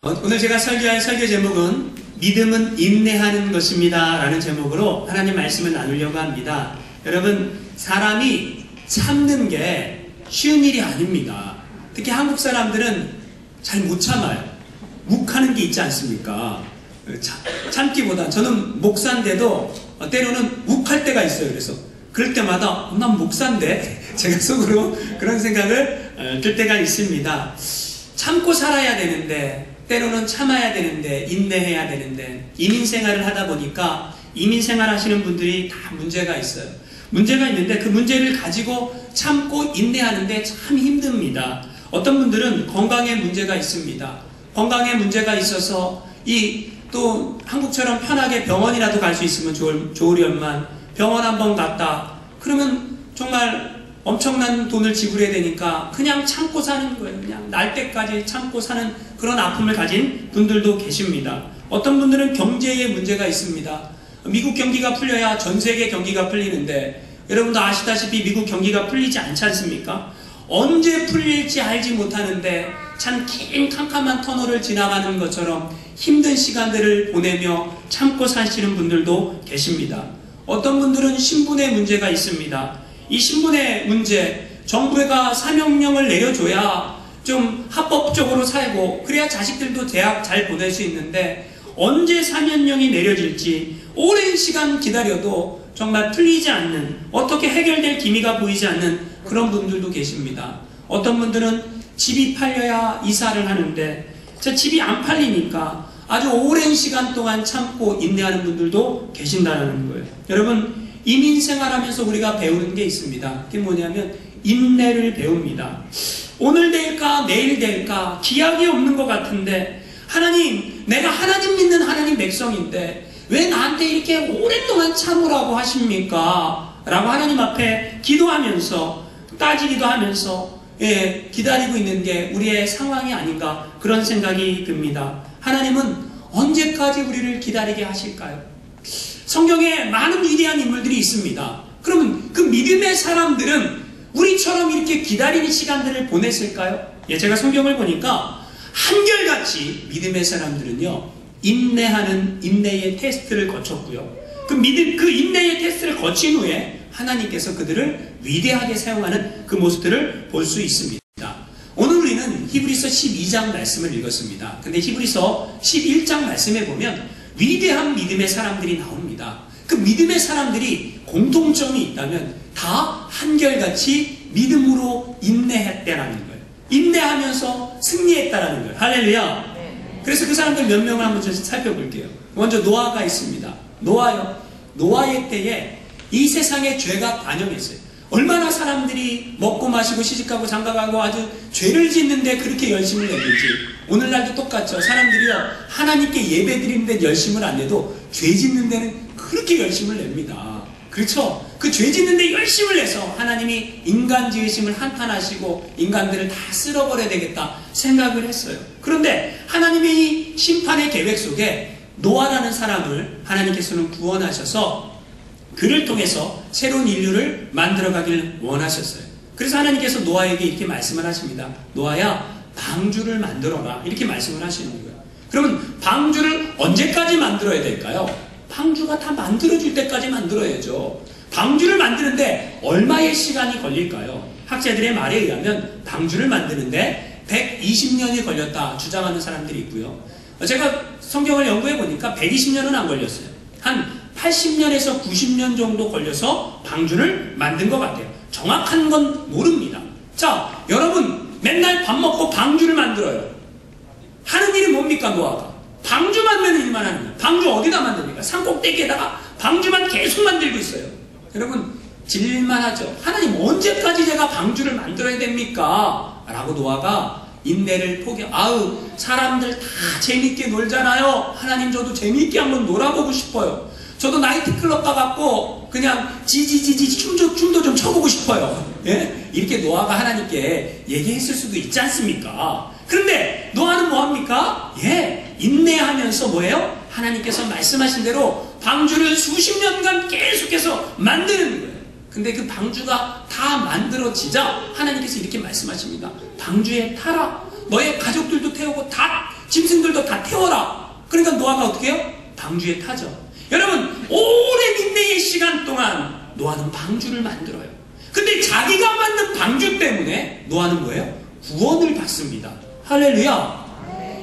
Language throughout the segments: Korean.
오늘 제가 설교할 설교 제목은 믿음은 인내하는 것입니다 라는 제목으로 하나님 말씀을 나누려고 합니다. 여러분, 사람이 참는 게 쉬운 일이 아닙니다. 특히 한국 사람들은 잘 못 참아요. 묵하는 게 있지 않습니까? 참기보다, 저는 목사인데도 때로는 묵할 때가 있어요. 그래서 그럴 때마다 난 목사인데 제가 속으로 그런 생각을 들 때가 있습니다. 참고 살아야 되는데, 때로는 참아야 되는데, 인내해야 되는데, 이민생활을 하다 보니까 이민생활 하시는 분들이 다 문제가 있어요. 문제가 있는데 그 문제를 가지고 참고 인내하는데 참 힘듭니다. 어떤 분들은 건강에 문제가 있습니다. 건강에 문제가 있어서 또 한국처럼 편하게 병원이라도 갈 수 있으면 좋으련만 병원 한번 갔다 그러면 정말 엄청난 돈을 지불해야 되니까 그냥 참고 사는 거예요. 그냥 날 때까지 참고 사는 그런 아픔을 가진 분들도 계십니다. 어떤 분들은 경제에 문제가 있습니다. 미국 경기가 풀려야 전 세계 경기가 풀리는데, 여러분도 아시다시피 미국 경기가 풀리지 않지 않습니까? 언제 풀릴지 알지 못하는데 참 긴 캄캄한 터널을 지나가는 것처럼 힘든 시간들을 보내며 참고 사시는 분들도 계십니다. 어떤 분들은 신분의 문제가 있습니다. 이 신분의 문제, 정부가 사명령을 내려줘야 좀 합법적으로 살고 그래야 자식들도 대학 잘 보낼 수 있는데, 언제 사명령이 내려질지 오랜 시간 기다려도 정말 풀리지 않는, 어떻게 해결될 기미가 보이지 않는 그런 분들도 계십니다. 어떤 분들은 집이 팔려야 이사를 하는데 저 집이 안 팔리니까 아주 오랜 시간 동안 참고 인내하는 분들도 계신다는 거예요. 여러분, 이민생활하면서 우리가 배우는 게 있습니다. 그게 뭐냐면 인내를 배웁니다. 오늘 될까 내일 될까 기약이 없는 것 같은데, 하나님, 내가 하나님 믿는 하나님 백성인데 왜 나한테 이렇게 오랫동안 참으라고 하십니까? 라고 하나님 앞에 기도하면서 따지기도 하면서 기다리고 있는 게 우리의 상황이 아닌가, 그런 생각이 듭니다. 하나님은 언제까지 우리를 기다리게 하실까요? 성경에 많은 위대한 인물들이 있습니다. 그러면 그 믿음의 사람들은 우리처럼 이렇게 기다리는 시간들을 보냈을까요? 제가 성경을 보니까 한결같이 믿음의 사람들은요, 인내하는 인내의 테스트를 거쳤고요. 그 인내의 테스트를 거친 후에 하나님께서 그들을 위대하게 사용하는 그 모습들을 볼 수 있습니다. 오늘 우리는 히브리서 12장 말씀을 읽었습니다. 근데 히브리서 11장 말씀에 보면 위대한 믿음의 사람들이 나옵니다. 그 믿음의 사람들이 공통점이 있다면 다 한결같이 믿음으로 인내했다라는 거예요. 인내하면서 승리했다라는 거예요. 할렐루야. 그래서 그 사람들 몇 명을 한번 살펴볼게요. 먼저 노아가 있습니다. 노아의 때에 이 세상에 죄가 반영했어요. 얼마나 사람들이 먹고 마시고 시집가고 장가가고 아주 죄를 짓는데 그렇게 열심을 냈는지, 오늘날도 똑같죠. 사람들이요, 하나님께 예배 드리는 데 열심을 안 내도 죄 짓는 데는 그렇게 열심을 냅니다. 그렇죠? 그 죄 짓는 데 열심을 내서 하나님이 인간 지으심을 한탄하시고 인간들을 다 쓸어버려야 되겠다 생각을 했어요. 그런데 하나님의 이 심판의 계획 속에 노아라는 사람을 하나님께서는 구원하셔서 그를 통해서 새로운 인류를 만들어가길 원하셨어요. 그래서 하나님께서 노아에게 이렇게 말씀을 하십니다. 노아야, 방주를 만들어라, 이렇게 말씀을 하시는 거예요. 그러면 방주를 언제까지 만들어야 될까요? 방주가 다 만들어질 때까지 만들어야죠. 방주를 만드는데 얼마의 시간이 걸릴까요? 학자들의 말에 의하면 방주를 만드는데 120년이 걸렸다 주장하는 사람들이 있고요. 제가 성경을 연구해 보니까 120년은 안 걸렸어요. 한 80년에서 90년 정도 걸려서 방주를 만든 것 같아요. 정확한 건 모릅니다. 자, 여러분, 맨날 밥 먹고 방주를 만들어요. 하는 일이 뭡니까, 노아가? 방주 만드는 일만 하는 거예요. 방주 어디다 만듭니까? 산꼭대기에다가 방주만 계속 만들고 있어요. 여러분, 질만하죠. 하나님, 언제까지 제가 방주를 만들어야 됩니까? 라고 노아가 인내를 사람들 다 재밌게 놀잖아요. 하나님, 저도 재밌게 한번 놀아보고 싶어요. 저도 나이트클럽 가갖고 그냥 지지지지 춤도 좀 춰보고 싶어요. 이렇게 노아가 하나님께 얘기했을 수도 있지 않습니까? 그런데 노아는 뭐합니까? 인내하면서 뭐예요? 하나님께서 말씀하신 대로 방주를 수십 년간 계속해서 만드는 거예요. 근데 그 방주가 다 만들어지자 하나님께서 이렇게 말씀하십니다. 방주에 타라. 너의 가족들도 태우고 다 짐승들도 태워라. 그러니까 노아가 어떻게 해요? 방주에 타죠. 여러분, 오랜 인내의 시간 동안 노아는 방주를 만들어요. 근데 자기가 만든 방주 때문에 노아는 뭐예요? 구원을 받습니다. 할렐루야.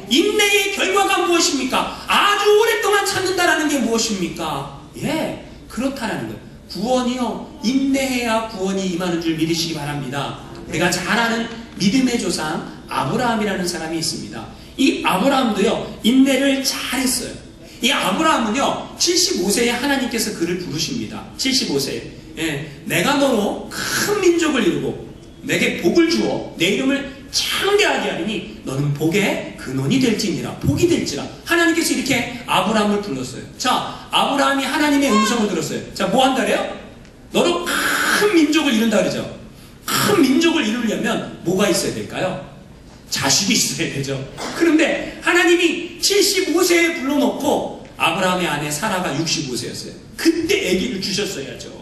인내의 결과가 무엇입니까? 아주 오랫동안 참는다라는 게 무엇입니까? 예, 그렇다라는 거예요. 구원이요, 인내해야 구원이 임하는 줄 믿으시기 바랍니다. 우리가 잘 아는 믿음의 조상 아브라함이라는 사람이 있습니다. 이 아브라함도요, 인내를 잘했어요. 이 아브라함은요, 75세에 하나님께서 그를 부르십니다. 75세에. 예, 내가 너로 큰 민족을 이루고 내게 복을 주어 내 이름을 창대하게 하리니 너는 복의 근원이 될지니라. 복이 될지라. 하나님께서 이렇게 아브라함을 불렀어요. 자, 아브라함이 하나님의 음성을 들었어요. 자, 뭐 한다래요? 너로 큰 민족을 이룬다 그러죠. 큰 민족을 이루려면 뭐가 있어야 될까요? 자식이 있어야 되죠. 그런데 하나님이 75세에 불러놓고 아브라함의 아내 사라가 65세였어요. 그때 아기를 주셨어야죠.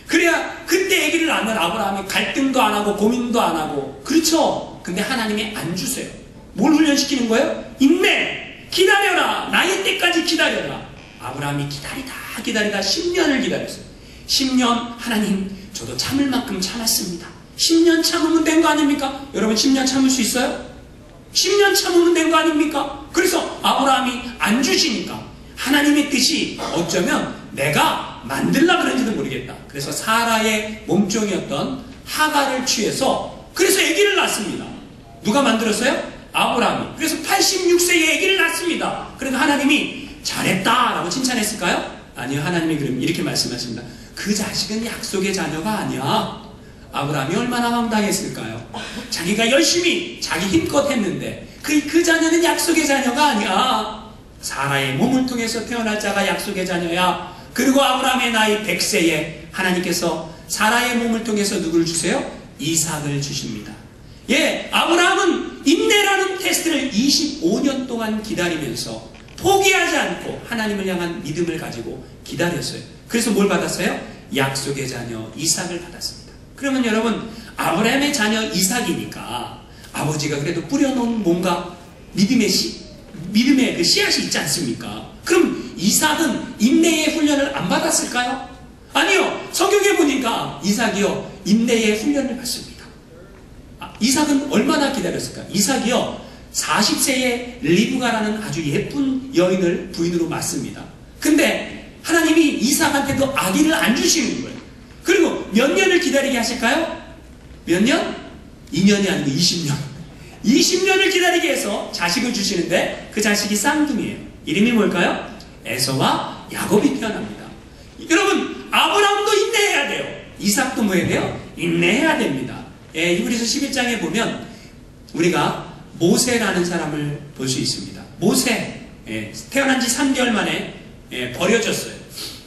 그래야 그때 아기를 낳으면 아브라함이 갈등도 안 하고 고민도 안 하고, 그렇죠? 근데 하나님이 안 주세요. 뭘 훈련시키는 거예요? 인내! 기다려라! 나이 때까지 기다려라! 아브라함이 기다리다 10년을 기다렸어요. 10년, 하나님 저도 참을 만큼 참았습니다. 10년 참으면 된 거 아닙니까? 여러분 10년 참을 수 있어요? 10년 참으면 된 거 아닙니까? 그래서 아브라함이 안 주시니까 하나님의 뜻이 어쩌면 내가 만들라 그런지도 모르겠다. 그래서 사라의 몸종이었던 하가를 취해서 그래서 아기를 낳습니다. 누가 만들었어요? 아브라함이. 그래서 86세에 아기를 낳습니다. 그러니까 하나님이 잘했다라고 칭찬했을까요? 아니요. 하나님이 그럼 이렇게 말씀하십니다. 그 자식은 약속의 자녀가 아니야. 아브라함이 얼마나 황당했을까요? 자기가 열심히 자기 힘껏 했는데 그 자녀는 약속의 자녀가 아니야. 사라의 몸을 통해서 태어날 자가 약속의 자녀야. 그리고 아브라함의 나이 100세에 하나님께서 사라의 몸을 통해서 누구를 주세요? 이삭을 주십니다. 예, 아브라함은 인내라는 테스트를 25년 동안 기다리면서 포기하지 않고 하나님을 향한 믿음을 가지고 기다렸어요. 그래서 뭘 받았어요? 약속의 자녀 이삭을 받았습니다. 그러면 여러분, 아브라함의 자녀 이삭이니까 아버지가 그래도 뿌려놓은 뭔가 믿음의 그 씨앗이 있지 않습니까? 그럼 이삭은 인내의 훈련을 안 받았을까요? 아니요. 성경에 보니까 이삭이요, 인내의 훈련을 받습니다. 이삭은 얼마나 기다렸을까요? 이삭이요, 40세에 리브가라는 아주 예쁜 여인을 부인으로 맞습니다. 근데 하나님이 이삭한테도 아기를 안 주시는 거예요. 그리고 몇 년을 기다리게 하실까요? 몇 년? 2년이 아니고 20년. 20년을 기다리게 해서 자식을 주시는데 그 자식이 쌍둥이에요. 이름이 뭘까요? 에서와 야곱이 태어납니다. 여러분, 아브라함도 인내해야 돼요. 이삭도 뭐 해야 돼요? 인내해야 됩니다. 예, 히브리서 11장에 보면 우리가 모세라는 사람을 볼 수 있습니다. 모세, 태어난 지 3개월 만에 버려졌어요.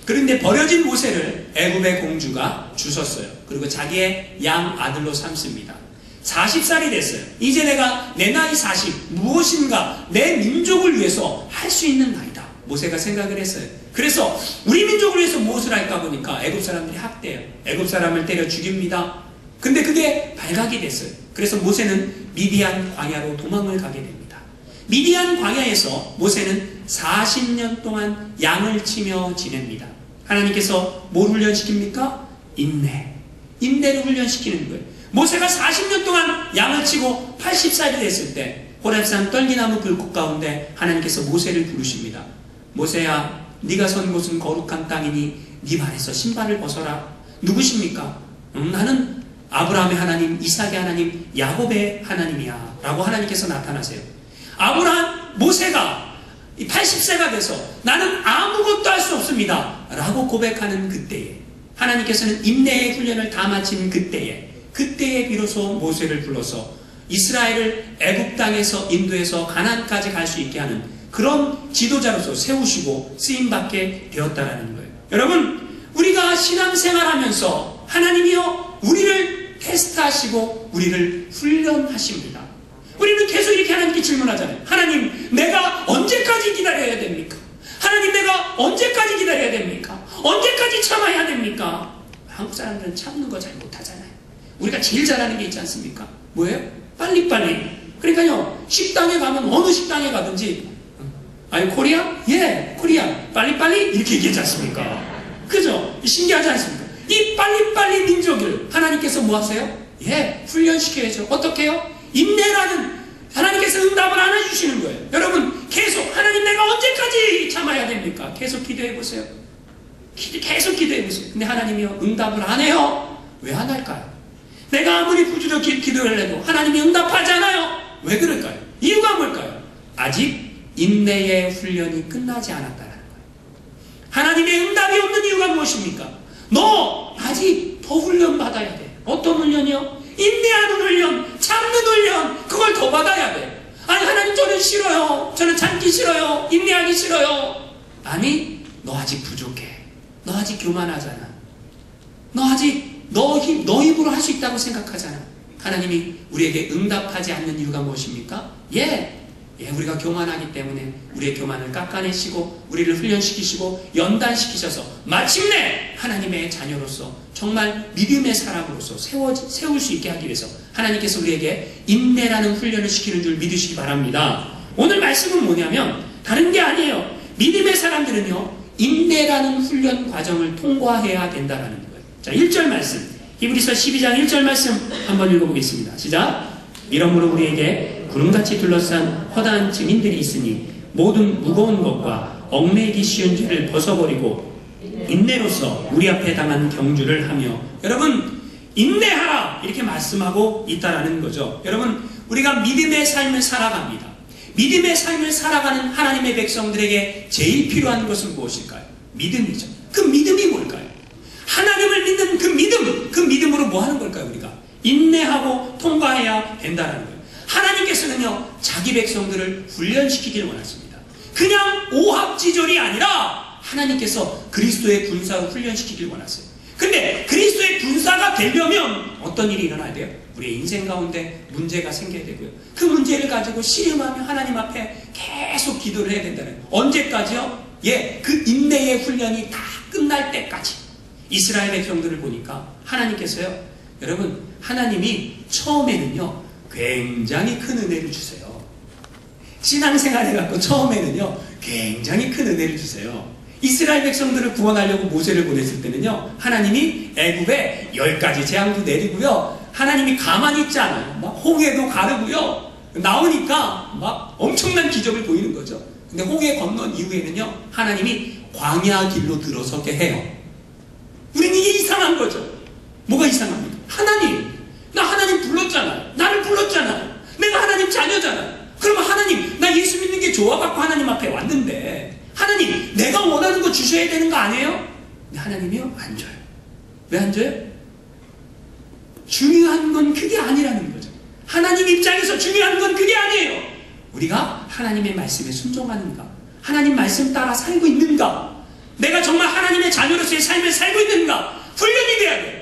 그런데 버려진 모세를 애굽의 공주가 주셨어요. 그리고 자기의 양 아들로 삼습니다. 40살이 됐어요. 이제 내가 내 나이 40, 무엇인가 내 민족을 위해서 할 수 있는 나이다. 모세가 생각을 했어요. 그래서 우리 민족을 위해서 무엇을 할까 보니까 애굽 사람들이 학대해요. 애굽 사람을 때려 죽입니다. 근데 그게 발각이 됐어요. 그래서 모세는 미디안 광야로 도망을 가게 됩니다. 미디안 광야에서 모세는 40년 동안 양을 치며 지냅니다. 하나님께서 뭘 훈련시킵니까? 인내. 인내를 훈련시키는 거예요. 모세가 40년 동안 양을 치고 80살이 됐을 때 호렙산 떨기나무 불꽃 가운데 하나님께서 모세를 부르십니다. 모세야, 네가 선 곳은 거룩한 땅이니 네 발에서 신발을 벗어라. 누구십니까? 나는 아브라함의 하나님, 이삭의 하나님, 야곱의 하나님이야 라고 하나님께서 나타나세요. 모세가 80세가 돼서 나는 아무것도 할 수 없습니다 라고 고백하는 그때에 하나님께서는 인내의 훈련을 다 마친 그때에 비로소 모세를 불러서 이스라엘을 애굽 땅에서 인도해서 가나안까지 갈 수 있게 하는 그런 지도자로서 세우시고 쓰임받게 되었다라는 거예요. 여러분, 우리가 신앙생활하면서 하나님이요, 우리를 테스트하시고 우리를 훈련하십니다. 우리는 계속 이렇게 하나님께 질문하잖아요. 하나님, 내가 언제까지 기다려야 됩니까? 하나님, 내가 언제까지 기다려야 됩니까? 언제까지 참아야 됩니까? 한국 사람들은 참는 거 잘 못하잖아요. 우리가 제일 잘하는 게 있지 않습니까? 뭐예요? 빨리빨리. 그러니까요, 식당에 가면 어느 식당에 가든지 아니 코리아? 예, 코리아. 빨리빨리 이렇게 얘기하지 않습니까? 그죠? 신기하지 않습니까? 이 빨리빨리 민족을 하나님께서 뭐 하세요? 예, 훈련시켜야죠. 어떻게 해요? 인내라는 하나님께서 응답을 안 해주시는 거예요. 여러분 계속 하나님 내가 언제까지 참아야 됩니까? 계속 기도해보세요. 계속 기도해보세요. 근데 하나님이요 응답을 안 해요. 왜 안 할까요? 내가 아무리 부지런히 기도를 해도 하나님이 응답하잖아요. 왜 그럴까요? 이유가 뭘까요? 아직 인내의 훈련이 끝나지 않았다는 거예요. 하나님의 응답이 없는 이유가 무엇입니까? 너 아직 더 훈련 받아야 돼. 어떤 훈련이요? 인내하는 훈련, 참는 훈련, 그걸 더 받아야 돼. 아니 하나님 저는 싫어요. 저는 참기 싫어요. 인내하기 싫어요. 아니 너 아직 부족해. 너 아직 교만하잖아. 너 아직 너 힘으로 할 수 있다고 생각하잖아. 하나님이 우리에게 응답하지 않는 이유가 무엇입니까? 우리가 교만하기 때문에 우리의 교만을 깎아내시고 우리를 훈련시키시고 연단시키셔서 마침내 하나님의 자녀로서 정말 믿음의 사람으로서 세울 수 있게 하기 위해서 하나님께서 우리에게 인내라는 훈련을 시키는 줄 믿으시기 바랍니다. 오늘 말씀은 뭐냐면 다른 게 아니에요. 믿음의 사람들은요 인내라는 훈련 과정을 통과해야 된다는 거예요. 자, 1절 말씀 히브리서 12장 1절 말씀 한번 읽어보겠습니다. 시작. 이러므로 우리에게 구름같이 둘러싼 허다한 증인들이 있으니 모든 무거운 것과 얽매이기 쉬운 죄를 벗어버리고 인내로서 우리 앞에 당한 경주를 하며 여러분 인내하라 이렇게 말씀하고 있다라는 거죠. 여러분 우리가 믿음의 삶을 살아갑니다. 믿음의 삶을 살아가는 하나님의 백성들에게 제일 필요한 것은 무엇일까요? 믿음이죠. 그 믿음이 뭘까요? 하나님을 믿는 그 믿음으로 뭐 하는 걸까요? 우리가 인내하고 통과해야 된다는 거예요. 하나님께서는요 자기 백성들을 훈련시키길 원하십니다. 그냥 오합지졸이 아니라 하나님께서 그리스도의 군사로 훈련시키길 원하세요. 근데 그리스도의 군사가 되려면 어떤 일이 일어나야 돼요? 우리의 인생 가운데 문제가 생겨야 되고요. 그 문제를 가지고 씨름하며 하나님 앞에 계속 기도를 해야 된다는 거예요. 언제까지요? 그 인내의 훈련이 다 끝날 때까지. 이스라엘 백성들을 보니까 하나님께서요 여러분 하나님이 처음에는요 굉장히 큰 은혜를 주세요. 신앙생활 해갖고 처음에는요 굉장히 큰 은혜를 주세요. 이스라엘 백성들을 구원하려고 모세를 보냈을 때는요 하나님이 애굽에 10가지 재앙도 내리고요 하나님이 가만히 있지 않아요. 막 홍해도 가르고요 나오니까 막 엄청난 기적을 보이는 거죠. 근데 홍해 건넌 이후에는요 하나님이 광야 길로 들어서게 해요. 우린 이게 이상한 거죠. 뭐가 이상합니까? 나 하나님 불렀잖아요. 나를 불렀잖아요. 내가 하나님 자녀잖아요. 그러면 하나님 나 예수 믿는 게 좋아갖고 하나님 앞에 왔는데 하나님 내가 원하는 거 주셔야 되는 거 아니에요? 근데 하나님이요? 안 줘요. 왜 안 줘요? 중요한 건 그게 아니라는 거죠. 하나님 입장에서 중요한 건 그게 아니에요. 우리가 하나님의 말씀에 순종하는가? 하나님 말씀 따라 살고 있는가? 내가 정말 하나님의 자녀로서의 삶을 살고 있는가? 훈련이 돼야 돼.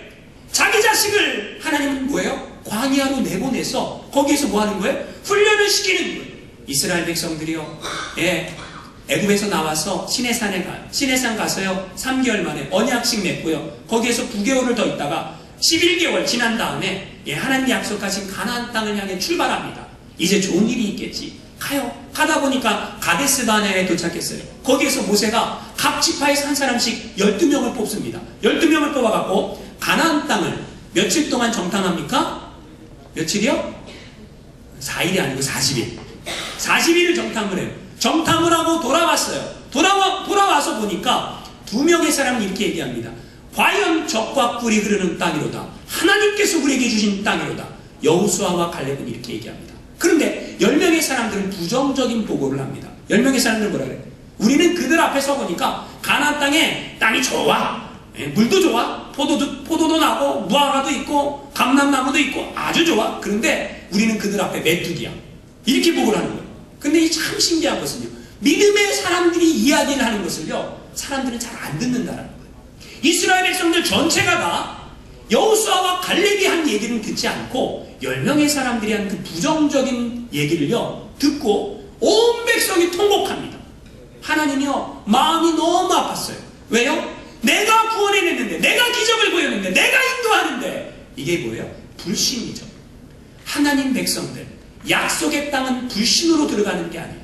자기 자식을 하나님은 뭐예요? 광야로 내보내서 거기에서 뭐 하는 거예요? 훈련을 시키는 거예요. 이스라엘 백성들이요. 애굽에서 나와서 시내산 가서요 3개월 만에 언약식 맺고요. 거기에서 9개월을 더 있다가 11개월 지난 다음에 하나님이 약속하신 가나안 땅을 향해 출발합니다. 이제 좋은 일이 있겠지. 가다 보니까 가데스 바네아에 도착했어요. 거기에서 모세가 각 지파에서 한 사람씩 12명을 뽑습니다. 12명을 뽑아갖고 가나안 땅을 며칠 동안 정탐합니까? 며칠이요? 4일이 아니고 40일. 40일을 정탐을 해요. 정탐을 하고 돌아왔어요. 돌아와서 보니까 2명의 사람이 이렇게 얘기합니다. 과연 적과 꿀이 흐르는 땅이로다. 하나님께서 우리에게 주신 땅이로다. 여호수아와 갈렙은 이렇게 얘기합니다. 그런데 10명의 사람들은 부정적인 보고를 합니다. 10명의 사람들은 뭐라 그래요? 우리는 그들 앞에 서 보니까 가나안 땅이 좋아. 물도 좋아. 포도도 나고 무화과도 있고 감람나무도 있고 아주 좋아. 그런데 우리는 그들 앞에 메뚜기야. 이렇게 보고를 하는 거예요. 근데 이 참 신기한 것은요. 믿음의 사람들이 이야기를 하는 것을요. 사람들은 잘 안 듣는다는 거예요. 이스라엘 백성들 전체가 다 여호수아와 갈렙이 한 얘기는 듣지 않고 10명의 사람들이 한 그 부정적인 얘기를요 듣고 온 백성이 통곡합니다. 하나님이요 마음이 너무 아팠어요. 왜요? 내가 구원해냈는데, 내가 기적을 보였는데, 내가 인도하는데 이게 뭐예요? 불신이죠. 하나님 백성들 약속의 땅은 불신으로 들어가는 게 아니에요.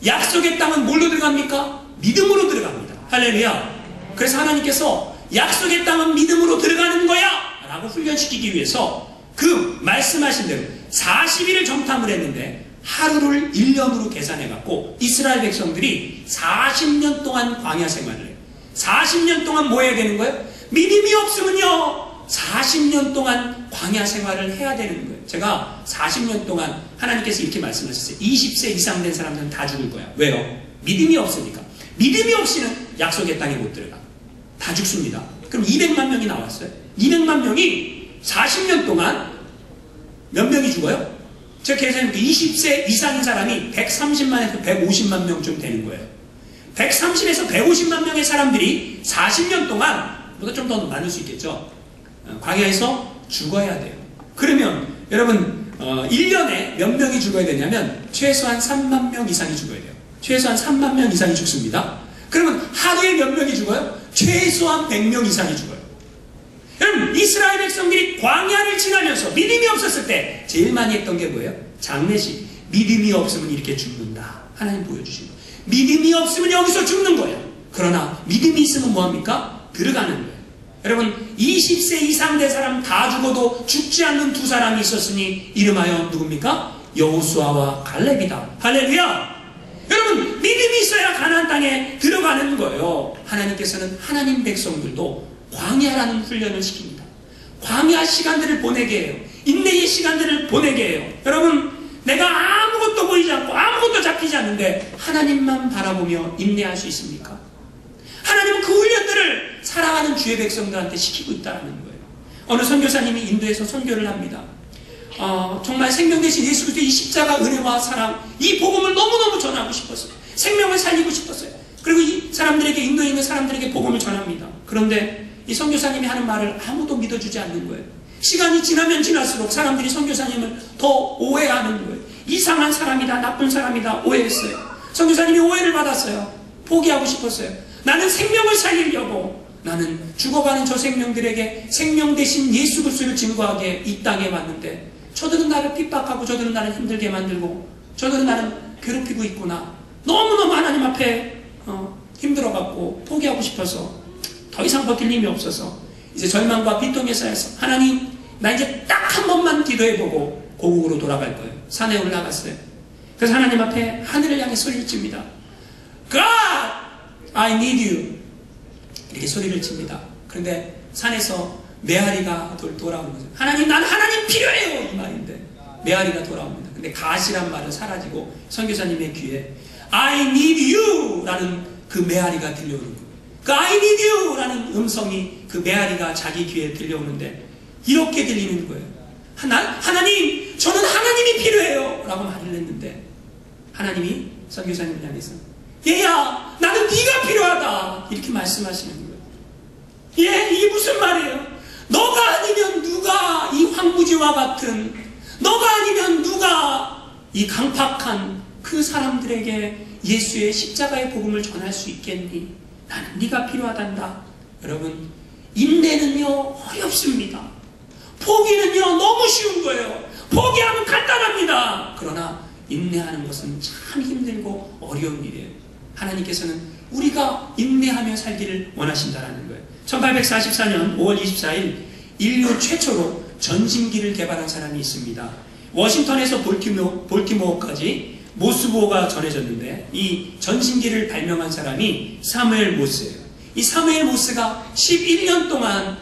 약속의 땅은 뭘로 들어갑니까? 믿음으로 들어갑니다. 할렐루야. 그래서 하나님께서 약속의 땅은 믿음으로 들어가는 거야 라고 훈련시키기 위해서 그 말씀하신 대로 40일을 정탐을 했는데 하루를 1년으로 계산해갖고 이스라엘 백성들이 40년 동안 광야 생활을 해요. 40년 동안 뭐 해야 되는 거예요? 믿음이 없으면요 40년 동안 광야 생활을 해야 되는 거예요. 제가 40년 동안 하나님께서 이렇게 말씀하셨어요. 20세 이상 된 사람들은 다 죽을 거야. 왜요? 믿음이 없으니까. 믿음이 없이는 약속의 땅에 못 들어가. 다 죽습니다. 그럼 200만 명이 나왔어요. 200만 명이 40년 동안 몇 명이 죽어요? 제가 계산해볼게요. 20세 이상인 사람이 130만에서 150만 명쯤 되는 거예요. 130에서 150만 명의 사람들이 40년 동안, 보다 좀 더 많을 수 있겠죠. 광야에서 죽어야 돼요. 그러면 여러분 1년에 몇 명이 죽어야 되냐면 최소한 3만 명 이상이 죽어야 돼요. 최소한 3만 명 이상이 죽습니다. 그러면 하루에 몇 명이 죽어요? 최소한 100명 이상이 죽어요. 여러분 이스라엘 백성들이 광야를 지나면서 믿음이 없었을 때 제일 많이 했던 게 뭐예요? 장례식. 믿음이 없으면 이렇게 죽는다. 하나님 보여주신 거예요. 믿음이 없으면 여기서 죽는 거예요. 그러나 믿음이 있으면 뭐합니까? 들어가는 거예요. 여러분 20세 이상 된 사람 다 죽어도 죽지 않는 두 사람이 있었으니 이름하여 누굽니까? 여호수아와 갈렙이다. 할렐루야. 여러분 믿음이 있어야 가나안 땅에 들어가는 거예요. 하나님께서는 하나님 백성들도 광야라는 훈련을 시킵니다. 광야 시간들을 보내게 해요. 인내의 시간들을 보내게 해요. 여러분 내가 아무것도 보이지 않고 아무것도 잡히지 않는데 하나님만 바라보며 인내할 수 있습니까? 하나님은 그 훈련들을 살아가는 주의 백성들한테 시키고 있다는 거예요. 어느 선교사님이 인도에서 선교를 합니다. 정말 생명 대신 예수 그리스도의 이 십자가 은혜와 사랑, 이 복음을 너무너무 전하고 싶었어요. 생명을 살리고 싶었어요. 그리고 이 사람들에게, 인도에 있는 사람들에게 복음을 전합니다. 그런데 이 선교사님이 하는 말을 아무도 믿어주지 않는 거예요. 시간이 지나면 지날수록 사람들이 선교사님을 더 오해하는 거예요. 이상한 사람이다, 나쁜 사람이다 오해했어요. 선교사님이 오해를 받았어요. 포기하고 싶었어요. 나는 생명을 살리려고, 나는 죽어가는 저 생명들에게 생명 대신 예수 그리스도를 증거하게 이 땅에 왔는데 저들은 나를 핍박하고 저들은 나를 힘들게 만들고 저들은 나를 괴롭히고 있구나. 너무너무 하나님 앞에 힘들어갖고 포기하고 싶어서 더 이상 버틸 힘이 없어서 이제 절망과 비통에 쌓여서 하나님 나 이제 딱 한 번만 기도해보고 고국으로 돌아갈 거예요. 산에 올라갔어요. 그래서 하나님 앞에 하늘을 향해 소리를 칩니다. God, I need you. 이렇게 소리를 칩니다. 그런데 산에서 메아리가 돌아오는 거죠. 하나님, 난 하나님 필요해요! 이 말인데 메아리가 돌아옵니다. 근데 가시란 말은 사라지고 선교사님의 귀에 I need you! 라는 그 메아리가 들려오는 거예요. 그 I need you! 라는 음성이 그 메아리가 자기 귀에 들려오는데 이렇게 들리는 거예요. 하나님, 저는 하나님이 필요해요! 라고 말을 했는데 하나님이 선교사님을 향해서 얘야, 나는 네가 필요하다! 이렇게 말씀하시는 거예요. 예, 이게 무슨 말이에요? 너가 아니면 누가 이 황무지와 같은, 너가 아니면 누가 이 강팍한 그 사람들에게 예수의 십자가의 복음을 전할 수 있겠니? 나는 네가 필요하단다. 여러분, 인내는요 어렵습니다. 포기는요 너무 쉬운 거예요. 포기하면 간단합니다. 그러나 인내하는 것은 참 힘들고 어려운 일이에요. 하나님께서는 우리가 인내하며 살기를 원하신다는 거예요. 1844년 5월 24일 인류 최초로 전신기를 개발한 사람이 있습니다. 워싱턴에서 볼티모어까지 모스보가 전해졌는데 이 전신기를 발명한 사람이 사무엘 모스예요. 이 사무엘 모스가 11년 동안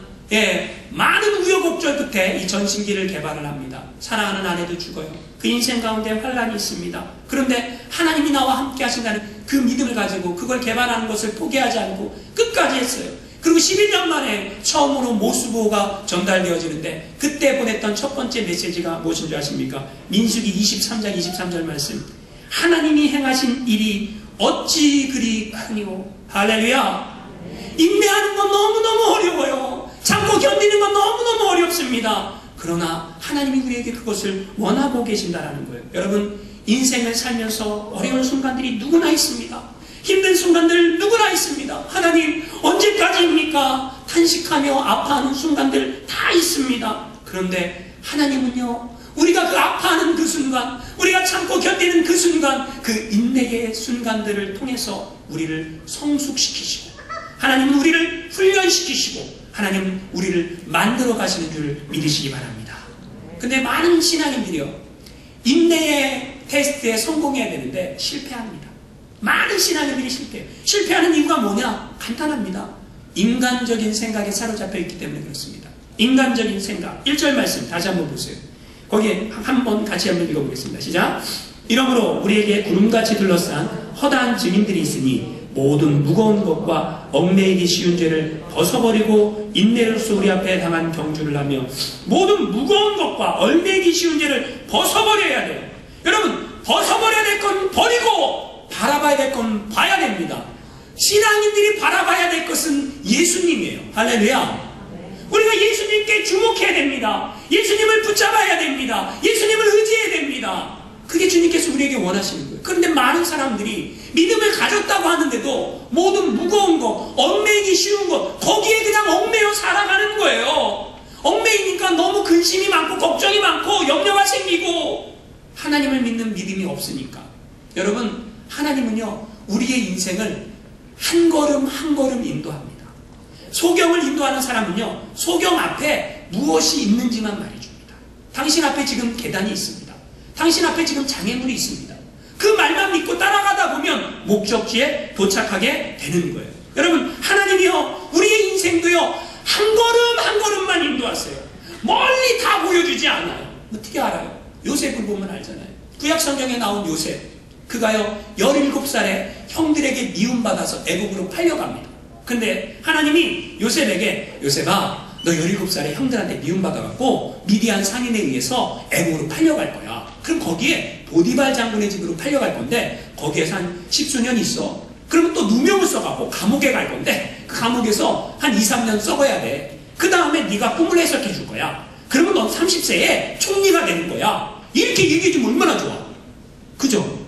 많은 우여곡절 끝에 이 전신기를 개발을 합니다. 사랑하는 아내도 죽어요. 그 인생 가운데 환란이 있습니다. 그런데 하나님이 나와 함께 하신다는 그 믿음을 가지고 그걸 개발하는 것을 포기하지 않고 끝까지 했어요. 그리고 11년 만에 처음으로 모스보가 전달되어지는데 그때 보냈던 첫 번째 메시지가 무엇인 줄 아십니까? 민수기 23장 23절 말씀. 하나님이 행하신 일이 어찌 그리 크니오. 할렐루야. 인내하는 건 너무너무 어려워요. 참고 견디는 건 너무너무 어렵습니다. 그러나 하나님이 우리에게 그것을 원하고 계신다는 거예요. 여러분, 인생을 살면서 어려운 순간들이 누구나 있습니다. 힘든 순간들 누구나 있습니다. 하나님, 언제까지입니까? 탄식하며 아파하는 순간들 다 있습니다. 그런데 하나님은요, 우리가 그 아파하는 그 순간, 우리가 참고 견디는 그 순간, 그 인내의 순간들을 통해서 우리를 성숙시키시고, 하나님은 우리를 훈련시키시고, 하나님은 우리를 만들어 가시는 줄 믿으시기 바랍니다. 근데 많은 신앙인들이요, 인내의 테스트에 성공해야 되는데 실패합니다. 많은 신앙인들이 실패해요. 실패하는 이유가 뭐냐? 간단합니다. 인간적인 생각에 사로잡혀 있기 때문에 그렇습니다. 인간적인 생각. 1절 말씀 다시 한번 보세요. 거기에 한번 같이 한번 읽어보겠습니다. 시작. 이러므로 우리에게 구름같이 둘러싼 허다한 증인들이 있으니 모든 무거운 것과 얽매이기 쉬운 죄를 벗어버리고 인내로서 우리 앞에 당한 경주를 하며, 모든 무거운 것과 얽매이기 쉬운 죄를 벗어버려야 돼요. 여러분, 벗어버려야 될 건 버리고 바라봐야 될 건 봐야 됩니다. 신앙인들이 바라봐야 될 것은 예수님이에요. 할렐루야. 우리가 예수님께 주목해야 됩니다. 예수님을 붙잡아야 됩니다. 예수님을 의지해야 됩니다. 그게 주님께서 우리에게 원하시는 거예요. 그런데 많은 사람들이 믿음을 가졌다고 하는데도 모든 무거운 것, 얽매이기 쉬운 것, 거기에 그냥 얽매여 살아가는 거예요. 얽매이니까 너무 근심이 많고 걱정이 많고 염려가 생기고 하나님을 믿는 믿음이 없으니까. 여러분, 하나님은요, 우리의 인생을 한 걸음 한 걸음 인도합니다. 소경을 인도하는 사람은요, 소경 앞에 무엇이 있는지만 말해줍니다. 당신 앞에 지금 계단이 있습니다. 당신 앞에 지금 장애물이 있습니다. 그 말만 믿고 따라가다 보면 목적지에 도착하게 되는 거예요. 여러분, 하나님이요, 우리의 인생도요, 한 걸음 한 걸음만 인도하세요. 멀리 다 보여주지 않아요. 어떻게 알아요? 요셉을 보면 알잖아요. 구약 성경에 나온 요셉, 그가요 17살에 형들에게 미움받아서 애국으로 팔려갑니다. 근데 하나님이 요셉에게, 요셉아, 너 17살에 형들한테 미움받아갖고 미디안 상인에 의해서 애국으로 팔려갈 거야. 그럼 거기에 보디발 장군의 집으로 팔려갈 건데 거기에서 한 10수년 있어. 그러면 또 누명을 써갖고 감옥에 갈 건데 그 감옥에서 한 2, 3년 썩어야 돼. 그 다음에 네가 꿈을 해석해 줄 거야. 그러면 넌 30세에 총리가 되는 거야. 이렇게 얘기해주면 얼마나 좋아. 그죠?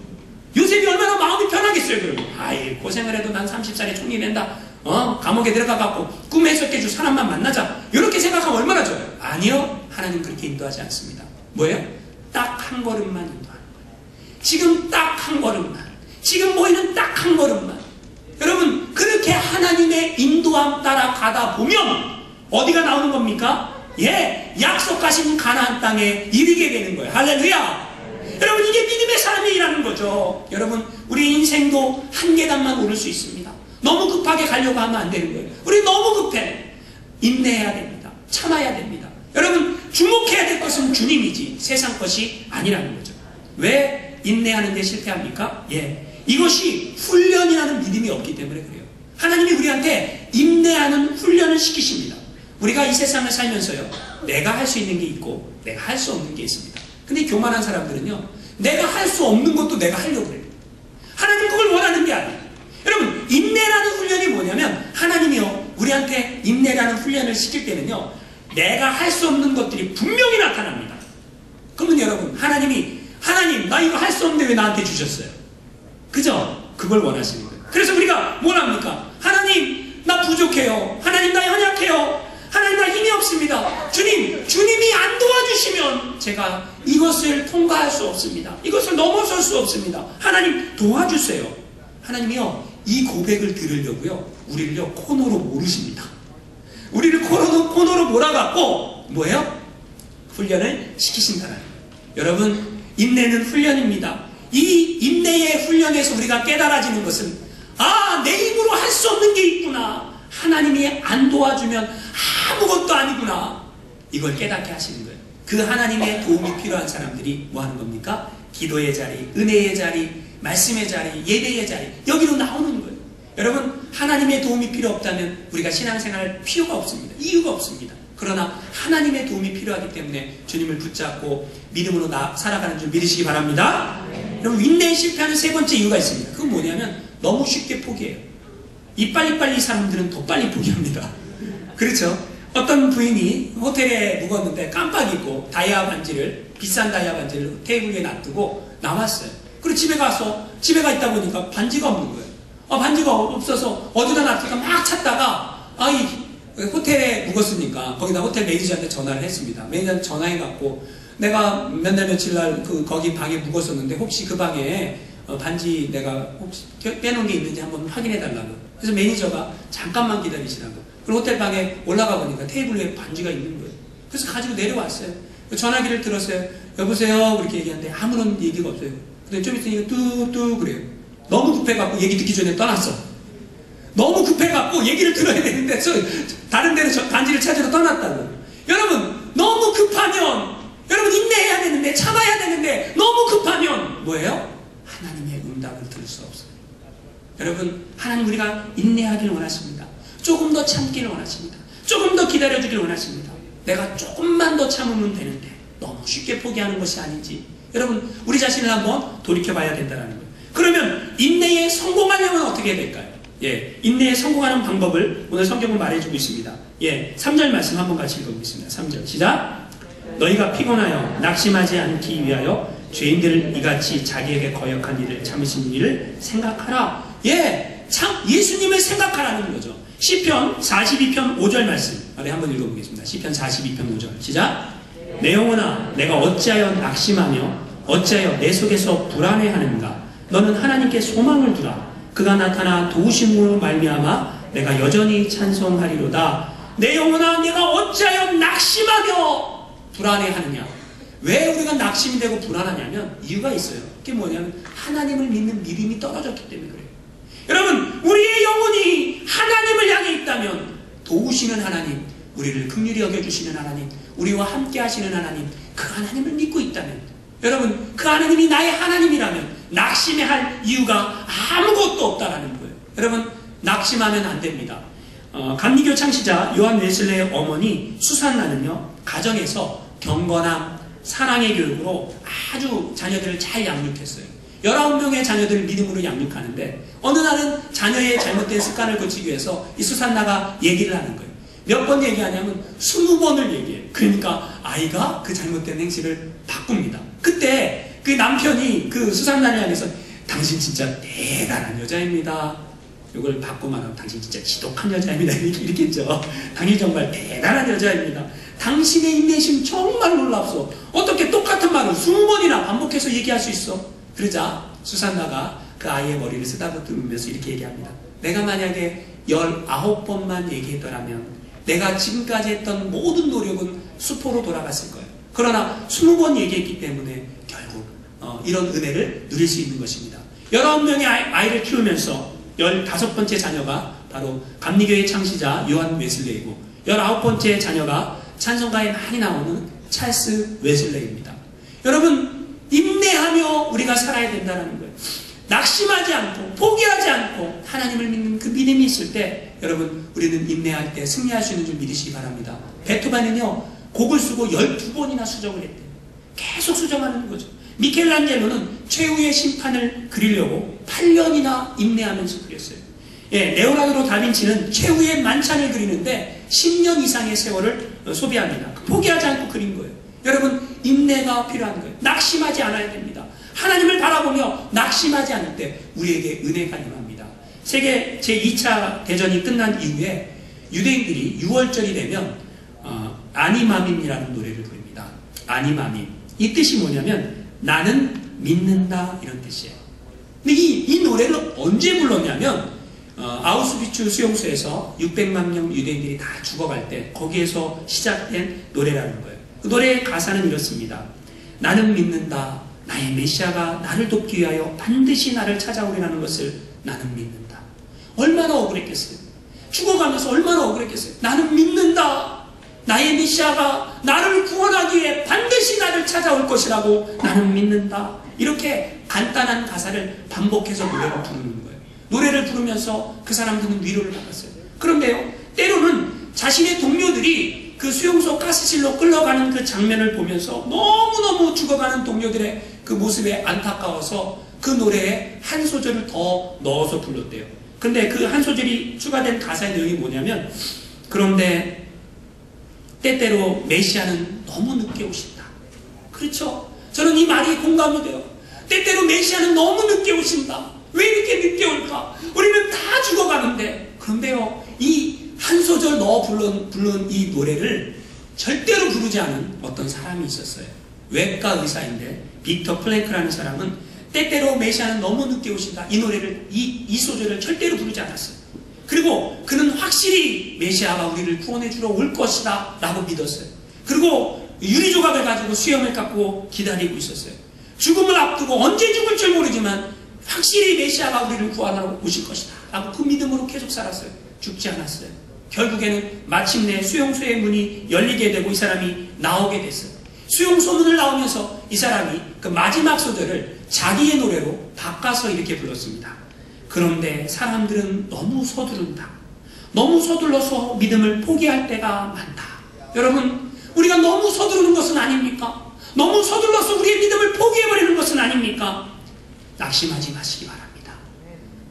요셉이 얼마나 마음이 편하겠어요. 그러면 아이, 고생을 해도 난 30살에 총리 된다. 감옥에 들어가갖고 꿈 해석해줄 사람만 만나자. 이렇게 생각하면 얼마나 좋아요. 아니요, 하나님 그렇게 인도하지 않습니다. 뭐예요? 딱 한 걸음만 인도하는 거예요. 지금 딱 한 걸음만, 지금 보이는 딱 한 걸음만. 여러분, 그렇게 하나님의 인도함 따라 가다 보면 어디가 나오는 겁니까? 예, 약속하신 가나안 땅에 이르게 되는 거예요. 할렐루야. 여러분, 이게 믿음의 삶이라는 거죠. 여러분, 우리 인생도 한 계단만 오를 수 있습니다. 너무 급하게 가려고 하면 안 되는 거예요. 우리 너무 급해. 인내해야 됩니다. 참아야 됩니다. 여러분, 주목해야 될 것은 주님이지 세상 것이 아니라는 거죠. 왜 인내하는 데 실패합니까? 예, 이것이 훈련이라는 믿음이 없기 때문에 그래요. 하나님이 우리한테 인내하는 훈련을 시키십니다. 우리가 이 세상을 살면서요, 내가 할 수 있는 게 있고 내가 할 수 없는 게 있습니다. 근데 교만한 사람들은요, 내가 할 수 없는 것도 내가 하려고 해요. 하나님 그걸 원하는 게 아니에요. 여러분, 인내라는 훈련이 뭐냐면, 하나님이요, 우리한테 인내라는 훈련을 시킬 때는요, 내가 할 수 없는 것들이 분명히 나타납니다. 그러면 여러분, 하나님, 나 이거 할 수 없는데 왜 나한테 주셨어요? 그죠? 그걸 원하시는 거예요. 그래서 우리가 뭘 합니까? 하나님, 나 부족해요. 하나님, 나 연약해요. 하나님, 나 힘이 없습니다. 주님이 안 도와주시면 제가 이것을 통과할 수 없습니다. 이것을 넘어설 수 없습니다. 하나님, 도와주세요. 하나님이요, 이 고백을 들으려고요, 우리를요, 코너로 모르십니다. 우리를 코너로 몰아갖고, 뭐예요? 훈련을 시키신다는 거예요. 여러분, 인내는 훈련입니다. 이 인내의 훈련에서 우리가 깨달아지는 것은, 아, 내 힘으로 할 수 없는 게 있구나. 하나님이 안 도와주면 아무것도 아니구나. 이걸 깨닫게 하시는 거예요. 그 하나님의 도움이 필요한 사람들이 뭐 하는 겁니까? 기도의 자리, 은혜의 자리, 말씀의 자리, 예배의 자리, 여기로 나오는 거예요. 여러분, 하나님의 도움이 필요 없다면 우리가 신앙생활할 필요가 없습니다. 이유가 없습니다. 그러나 하나님의 도움이 필요하기 때문에 주님을 붙잡고 믿음으로 살아가는 줄 믿으시기 바랍니다. 여러분, 인내에 실패하는 세 번째 이유가 있습니다. 그건 뭐냐면 너무 쉽게 포기해요. 이 빨리빨리 사람들은 더 빨리 포기합니다. 그렇죠? 어떤 부인이 호텔에 묵었는데 깜빡 잊고 비싼 다이아 반지를 테이블 위에 놔두고 나왔어요. 그리고 집에 가 있다 보니까 반지가 없는 거예요. 반지가 없어서 어디다 놨을까 막 찾다가, 호텔에 묵었으니까 거기다 호텔 매니저한테 전화를 했습니다. 매니저한테 전화해갖고, 내가 몇 날 며칠 날 거기 방에 묵었었는데 혹시 그 방에 반지 내가 혹시 빼놓은 게 있는지 한번 확인해 달라고. 그래서 매니저가 잠깐만 기다리시라고. 그리고 호텔 방에 올라가 보니까 테이블 위에 반지가 있는 거예요. 그래서 가지고 내려왔어요. 전화기를 들었어요. 여보세요? 그렇게 얘기하는데 아무런 얘기가 없어요. 근데 좀 있으니까 뚜뚜 그래요. 너무 급해갖고 얘기 듣기 전에 떠났어. 너무 급해갖고 얘기를 들어야 되는데 다른 데로 반지를 찾으러 떠났다고. 여러분 너무 급하면 여러분 인내해야 되는데 참아야 되는데 너무 급하면 뭐예요? 하나님의 응답을 들을 수 없어요. 여러분 하나님 우리가 인내하기를 원하십니다. 조금 더 참기를 원하십니다. 조금 더 기다려주기를 원하십니다. 내가 조금만 더 참으면 되는데 너무 쉽게 포기하는 것이 아닌지 여러분 우리 자신을 한번 돌이켜봐야 된다는 거예요. 그러면 인내에 성공하려면 어떻게 해야 될까요? 예, 인내에 성공하는 방법을 오늘 성경은 말해주고 있습니다. 예, 3절 말씀 한번 같이 읽어보겠습니다. 3절 시작. 너희가 피곤하여 낙심하지 않기 위하여 죄인들을 이같이 자기에게 거역한 일을 참으신 일을 생각하라. 예, 참 예수님을 생각하라는 거죠. 시편 42편 5절 말씀 한번 읽어보겠습니다. 시편 42편 5절 시작. 내 영혼아 내가 어찌하여 낙심하며 어찌하여 내 속에서 불안해하는가. 너는 하나님께 소망을 두라. 그가 나타나 도우심으로 말미암아 내가 여전히 찬송하리로다. 내 영혼아 내가 어찌하여 낙심하며 불안해하느냐. 왜 우리가 낙심이 되고 불안하냐면 이유가 있어요. 그게 뭐냐면 하나님을 믿는 믿음이 떨어졌기 때문에 그래요. 여러분 우리의 영혼이 하나님을 향해 있다면 도우시는 하나님, 우리를 긍휼히 여겨주시는 하나님, 우리와 함께 하시는 하나님, 그 하나님을 믿고 있다면 여러분 그 하나님이 나의 하나님이라면 낙심해 할 이유가 아무것도 없다라는 거예요. 여러분 낙심하면 안 됩니다. 감리교 창시자 요한 웨슬레의 어머니 수산나는요 가정에서 경건함, 사랑의 교육으로 아주 자녀들을 잘 양육했어요. 19명의 자녀들을 믿음으로 양육하는데 어느 날은 자녀의 잘못된 습관을 고치기 위해서 이 수산나가 얘기를 하는 거예요. 몇 번 얘기하냐면 20번을 얘기해요. 그러니까 아이가 그 잘못된 행실을 바꿉니다. 그때 그 남편이 그 수산나를 향해서 당신 진짜 대단한 여자입니다. 이걸 바꿔 말하면 당신 진짜 지독한 여자입니다. 이렇게 했죠. 당신 정말 대단한 여자입니다. 당신의 인내심 정말 놀랍소. 어떻게 똑같은 말을 20번이나 반복해서 얘기할 수 있어? 그러자 수산나가 그 아이의 머리를 쓰다듬으면서 이렇게 얘기합니다. 내가 만약에 19번만 얘기했더라면 내가 지금까지 했던 모든 노력은 수포로 돌아갔을 거예요. 그러나 20번 얘기했기 때문에 결국 이런 은혜를 누릴 수 있는 것입니다. 19명의 아이를 키우면서 15번째 자녀가 바로 감리교의 창시자 요한 웨슬레이고 19번째 자녀가 찬송가에 많이 나오는 찰스 웨슬레이입니다. 여러분 인내하며 우리가 살아야 된다는 거예요. 낙심하지 않고 포기하지 않고 하나님을 믿는 그 믿음이 있을 때 여러분 우리는 인내할 때 승리할 수 있는 줄 믿으시기 바랍니다. 베토벤은요 곡을 쓰고 12번이나 수정을 했대요. 계속 수정하는 거죠. 미켈란젤로는 최후의 심판을 그리려고 8년이나 인내하면서 그렸어요. 예, 레오나르도 다빈치는 최후의 만찬을 그리는데 10년 이상의 세월을 소비합니다. 포기하지 않고 그린 거예요. 여러분 인내가 필요한 거예요. 낙심하지 않아야 됩니다. 하나님을 바라보며 낙심하지 않을 때 우리에게 은혜가 임합니다. 세계 제2차 대전이 끝난 이후에 유대인들이 6월절이 되면 아니마밈이라는 노래를 부릅니다. 아니마밈. 이 뜻이 뭐냐면 나는 믿는다 이런 뜻이에요. 근데 이 노래를 언제 불렀냐면 아우슈비츠 수용소에서 600만 명 유대인들이 다 죽어갈 때 거기에서 시작된 노래라는 거예요. 그 노래의 가사는 이렇습니다. 나는 믿는다. 나의 메시아가 나를 돕기 위하여 반드시 나를 찾아오리라는 것을 나는 믿는다. 얼마나 억울했겠어요. 죽어가면서 얼마나 억울했겠어요. 나는 믿는다. 나의 메시아가 나를 구원하기 위해 반드시 나를 찾아올 것이라고 나는 믿는다. 이렇게 간단한 가사를 반복해서 노래를 부르는 거예요. 노래를 부르면서 그 사람들은 위로를 받았어요. 그런데요, 때로는 자신의 동료들이 그 수용소 가스실로 끌려가는 그 장면을 보면서 너무너무 죽어가는 동료들의 그 모습에 안타까워서 그 노래에 한 소절을 더 넣어서 불렀대요. 근데 그 한 소절이 추가된 가사의 내용이 뭐냐면 그런데 때때로 메시아는 너무 늦게 오신다. 그렇죠? 저는 이 말이 공감이 돼요. 때때로 메시아는 너무 늦게 오신다. 왜 이렇게 늦게 올까? 우리는 다 죽어가는데. 그런데요, 이 한 소절 넣어 부른 이 노래를 절대로 부르지 않은 어떤 사람이 있었어요. 외과 의사인데 빅터 플랭크라는 사람은 때때로 메시아는 너무 늦게 오신다. 이 노래를 이 소절을 절대로 부르지 않았어요. 그리고 그는 확실히 메시아가 우리를 구원해 주러 올 것이다 라고 믿었어요. 그리고 유리조각을 가지고 수염을 깎고 기다리고 있었어요. 죽음을 앞두고 언제 죽을 줄 모르지만 확실히 메시아가 우리를 구하러 오실 것이다 라고 그 믿음으로 계속 살았어요. 죽지 않았어요. 결국에는 마침내 수용소의 문이 열리게 되고 이 사람이 나오게 됐어요. 수용소 문을 나오면서 이 사람이 그 마지막 소절을 자기의 노래로 바꿔서 이렇게 불렀습니다. 그런데 사람들은 너무 서두른다. 너무 서둘러서 믿음을 포기할 때가 많다. 여러분, 우리가 너무 서두르는 것은 아닙니까? 너무 서둘러서 우리의 믿음을 포기해버리는 것은 아닙니까? 낙심하지 마시기 바랍니다.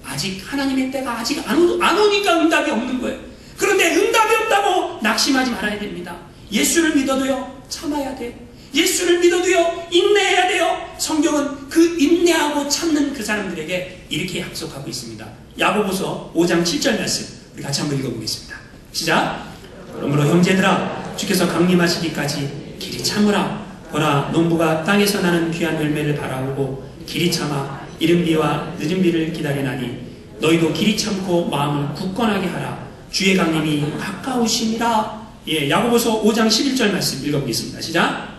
아직 하나님의 때가 아직 안 오니까 응답이 없는 거예요. 그런데 응답이 없다고 낙심하지 말아야 됩니다. 예수를 믿어도요, 참아야 돼요. 예수를 믿어도요, 인내해야 돼요. 성경은 그 인내하고 참는 그 사람들에게 이렇게 약속하고 있습니다. 야고보서 5장 7절 말씀 우리 같이 한번 읽어보겠습니다. 시작. 그러므로 형제들아, 주께서 강림하시기까지 길이 참으라. 보라, 농부가 땅에서 나는 귀한 열매를 바라보고 길이 참아 이른 비와 늦은 비를 기다리나니 너희도 길이 참고 마음을 굳건하게 하라. 주의 강림이 가까우시니라. 예, 야고보서 5장 11절 말씀 읽어보겠습니다. 시작.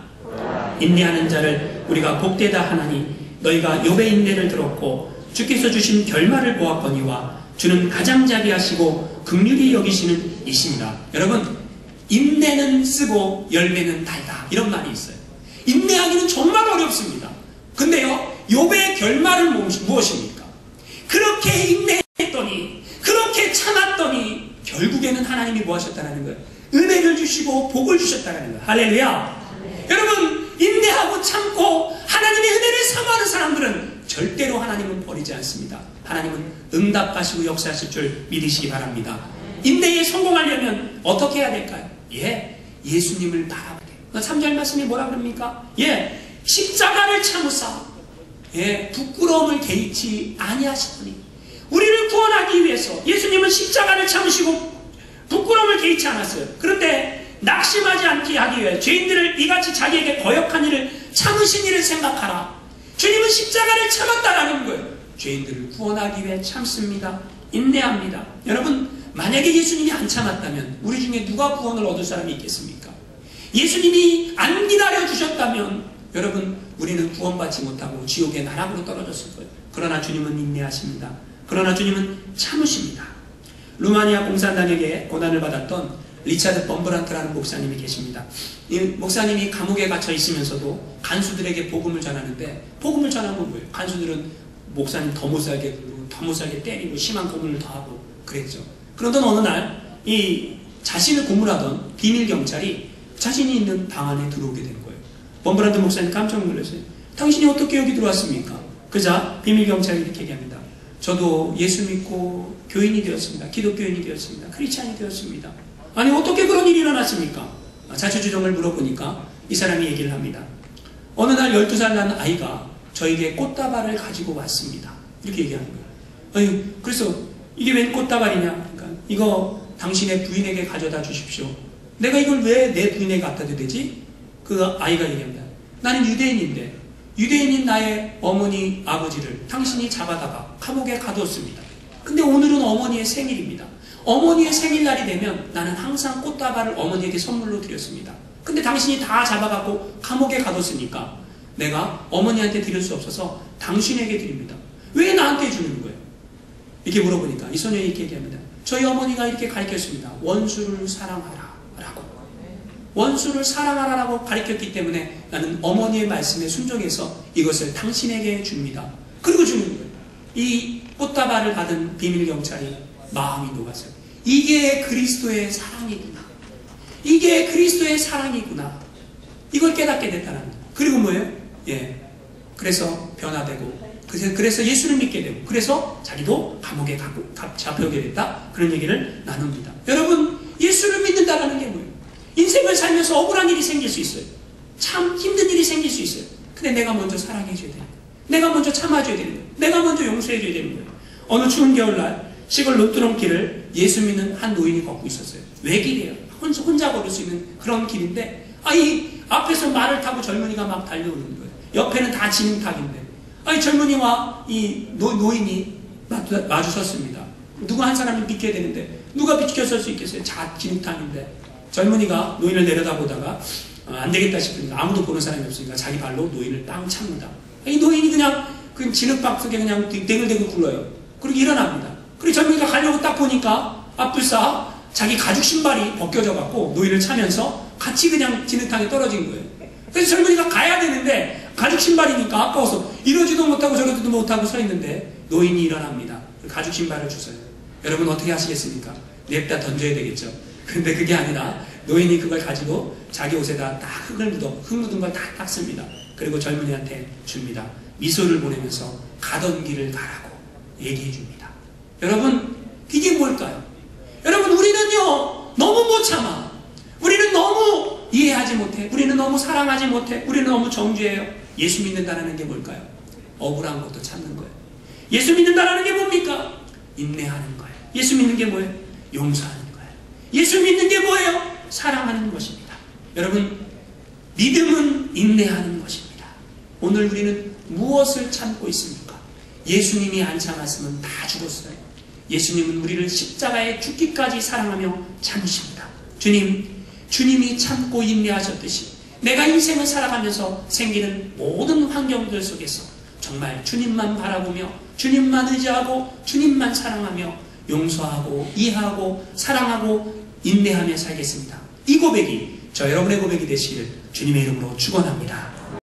인내하는 자를 우리가 복되다 하나니 너희가 욥의 인내를 들었고 주께서 주신 결말을 보았거니와 주는 가장자비하시고 긍휼히 여기시는 이시니라. 여러분, 인내는 쓰고 열매는 달다 이런 말이 있어요. 인내하기는 정말 어렵습니다. 근데요, 욥의 결말은 무엇입니까? 그렇게 인내했더니, 그렇게 참았더니 결국에는 하나님이 뭐 하셨다는 거예요? 은혜를 주시고 복을 주셨다는 거예요. 할렐루야. 여러분, 인내하고 참고 하나님의 은혜를 사모하는 사람들은 절대로 하나님은 버리지 않습니다. 하나님은 응답하시고 역사하실 줄 믿으시기 바랍니다. 인내에 성공하려면 어떻게 해야 될까요? 예, 예수님을 바라보게. 3절 말씀이 뭐라 그럽니까? 예, 십자가를 참으사 예, 부끄러움을 개의치 아니하시더니. 우리를 구원하기 위해서 예수님은 십자가를 참으시고 부끄러움을 개의치 않았어요. 그런데 낙심하지 않게 하기 위해 죄인들을 이같이 자기에게 거역한 일을 참으신 일을 생각하라. 주님은 십자가를 참았다라는 거예요. 죄인들을 구원하기 위해 참습니다. 인내합니다. 여러분, 만약에 예수님이 안 참았다면 우리 중에 누가 구원을 얻을 사람이 있겠습니까? 예수님이 안 기다려주셨다면 여러분, 우리는 구원받지 못하고 지옥의 나락으로 떨어졌을 거예요. 그러나 주님은 인내하십니다. 그러나 주님은 참으십니다. 루마니아 공산당에게 고난을 받았던 리차드 범브란트라는 목사님이 계십니다. 이 목사님이 감옥에 갇혀 있으면서도 간수들에게 복음을 전하는데, 복음을 전한 건 뭐예요? 간수들은 목사님 더 못 살게 굴고 더 못 살게 때리고 심한 고문을 더 하고 그랬죠. 그런데 어느 날 이 자신을 고문하던 비밀 경찰이 자신이 있는 방 안에 들어오게 된 거예요. 범브란트 목사님 깜짝 놀랐어요. 당신이 어떻게 여기 들어왔습니까? 그자 비밀 경찰이 이렇게 얘기합니다. 저도 예수 믿고 교인이 되었습니다. 기독교인이 되었습니다. 크리스찬이 되었습니다. 아니, 어떻게 그런 일이 일어났습니까? 자초지종을 물어보니까 이 사람이 얘기를 합니다. 어느 날 12살 난 아이가 저에게 꽃다발을 가지고 왔습니다. 이렇게 얘기하는 거예요. 아니, 그래서 이게 웬 꽃다발이냐? 그러니까 이거 당신의 부인에게 가져다 주십시오. 내가 이걸 왜 내 부인에게 갖다 줘야 되지? 그 아이가 얘기합니다. 나는 유대인인데 유대인인 나의 어머니 아버지를 당신이 잡아다가 감옥에 가두었습니다. 근데 오늘은 어머니의 생일입니다. 어머니의 생일날이 되면 나는 항상 꽃다발을 어머니에게 선물로 드렸습니다. 근데 당신이 다 잡아갖고 감옥에 가뒀으니까 내가 어머니한테 드릴 수 없어서 당신에게 드립니다. 왜 나한테 주는 거예요? 이렇게 물어보니까 이 소년이 이렇게 얘기합니다. 저희 어머니가 이렇게 가르쳤습니다. 원수를 사랑하라 라고. 원수를 사랑하라 라고 가르쳤기 때문에 나는 어머니의 말씀에 순종해서 이것을 당신에게 줍니다. 그리고 주는 거예요. 이 꽃다발을 받은 비밀경찰이 마음이 녹았어요. 이게 그리스도의 사랑이구나. 이게 그리스도의 사랑이구나. 이걸 깨닫게 됐다는 거예요. 그리고 뭐예요? 예. 그래서 변화되고, 그래서 예수를 믿게 되고, 그래서 자기도 감옥에 잡혀오게 됐다. 그런 얘기를 나눕니다. 여러분, 예수를 믿는다라는 게 뭐예요? 인생을 살면서 억울한 일이 생길 수 있어요. 참 힘든 일이 생길 수 있어요. 근데 내가 먼저 사랑해줘야 되는 거예요. 내가 먼저 참아줘야 되는 거예요. 내가 먼저 용서해줘야 되는 거예요. 어느 추운 겨울날 시골 논두렁길을 예수 믿는 한 노인이 걷고 있었어요. 외길이에요. 혼자 걸을 수 있는 그런 길인데, 이 앞에서 말을 타고 젊은이가 막 달려오는 거예요. 옆에는 다 진흙탕인데. 아니, 젊은이와 이 노인이 마주 섰습니다. 누구 한 사람이 비켜야 되는데, 누가 비켜설 수 있겠어요? 진흙탕인데. 젊은이가 노인을 내려다보다가, 안 되겠다 싶으니까, 아무도 보는 사람이 없으니까 자기 발로 노인을 빵 찹니다. 이 노인이 그냥 그 진흙밥 속에 그냥 댕글댕글 굴러요. 그리고 일어납니다. 그리고 젊은이가 가려고 딱 보니까 앞불사 자기 가죽 신발이 벗겨져 갖고 노인을 차면서 같이 그냥 진흙탕에 떨어진 거예요. 그래서 젊은이가 가야 되는데 가죽 신발이니까 아까워서 이러지도 못하고 저러지도 못하고 서 있는데 노인이 일어납니다. 가죽 신발을 주세요. 여러분 어떻게 하시겠습니까? 냅다 던져야 되겠죠. 근데 그게 아니라 노인이 그걸 가지고 자기 옷에다 딱 흙 묻은 걸 다 닦습니다. 그리고 젊은이한테 줍니다. 미소를 보내면서 가던 길을 가라고 얘기해 줍니다. 여러분, 이게 뭘까요? 여러분, 우리는요, 너무 못 참아. 우리는 너무 이해하지 못해. 우리는 너무 사랑하지 못해. 우리는 너무 정죄해요. 예수 믿는다는 게 뭘까요? 억울한 것도 참는 거예요. 예수 믿는다는 게 뭡니까? 인내하는 거예요. 예수 믿는 게 뭐예요? 용서하는 거예요. 예수 믿는 게 뭐예요? 사랑하는 것입니다. 여러분, 믿음은 인내하는 것입니다. 오늘 우리는 무엇을 참고 있습니까? 예수님이 안 참았으면 다 죽었어요. 예수님은 우리를 십자가에 죽기까지 사랑하며 참으십니다. 주님이 참고 인내하셨듯이 내가 인생을 살아가면서 생기는 모든 환경들 속에서 정말 주님만 바라보며 주님만 의지하고 주님만 사랑하며 용서하고 이해하고 사랑하고 인내하며 살겠습니다. 이 고백이 저 여러분의 고백이 되시기를 주님의 이름으로 축원합니다.